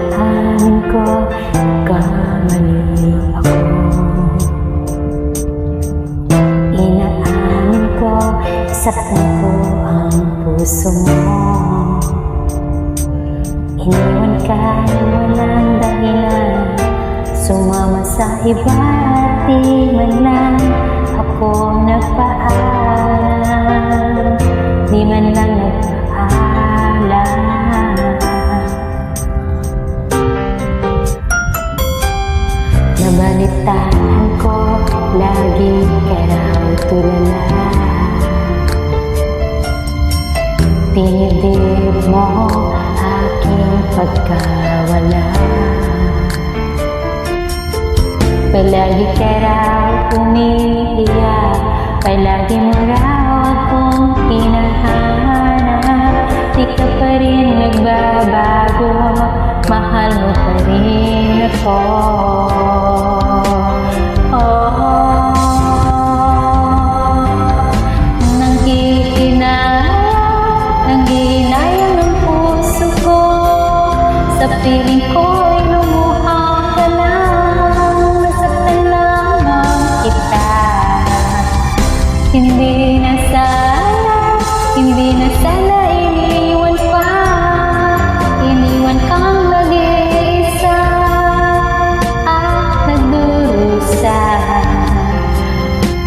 Inaamin ko, kamali ako. Inaamin ko, saktan ko ang puso mo. Iniwan ka ng walang dahilan, sumama sa iba at di man lang ako nagpaalam. Di man lang nagpaalam. Nabalitaan ko, lagi ka raw tulala. Dinidib mo aking pagkawala. Palagi ka raw umiiyak, palagi mo raw akong hinahanap. Di ka pa rin nagbabago, mahal mo pa rin ako. Nanghihinayang ang puso ko, sa piling ko'y lumuha ka lang. Nasaktan lamang kita. Hindi na sana iniwan pa. Iniwan kang mag-iisa at nagdurusa.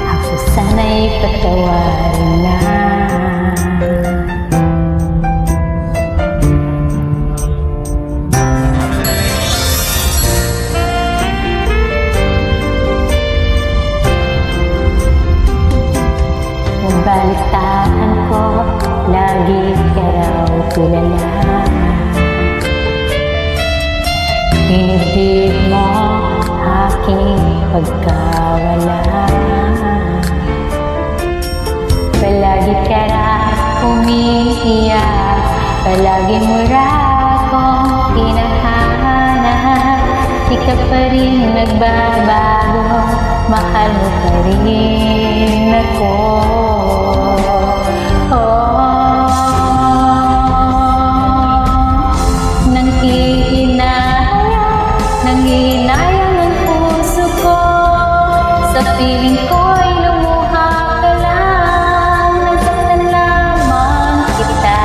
Ako sana'y patawarin na. Balitaan ko, lagi ka raw tulala. Dinibdib mo aking pagkawala. Palagi ka raw umiiyak, palagi mo raw akong hinahanap. Di ka pa rin nagbabago, mahal mo pa rin ako. Nanghihinayang ang puso ko, sa piling ko'y lumuha ka lang. Nasaktan lamang kita.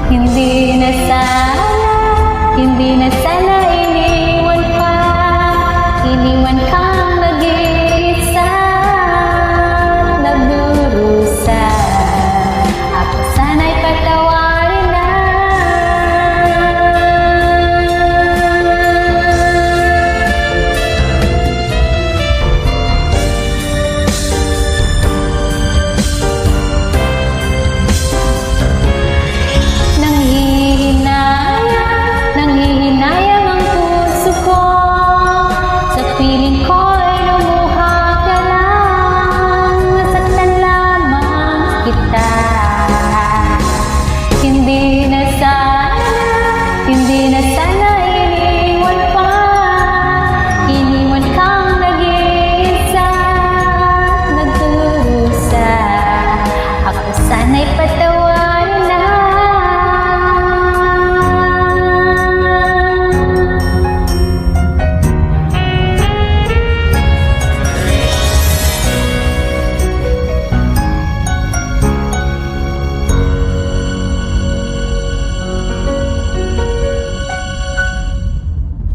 Hindi na sana iniwan pa. Iniwan kang nag-iisa, nagdurusa. Ako sana'y patawarin na. Nanghihinayang ang puso ko, sa piling ko'y lumuha ka lang. Nasaktan lamang kita. Hindi na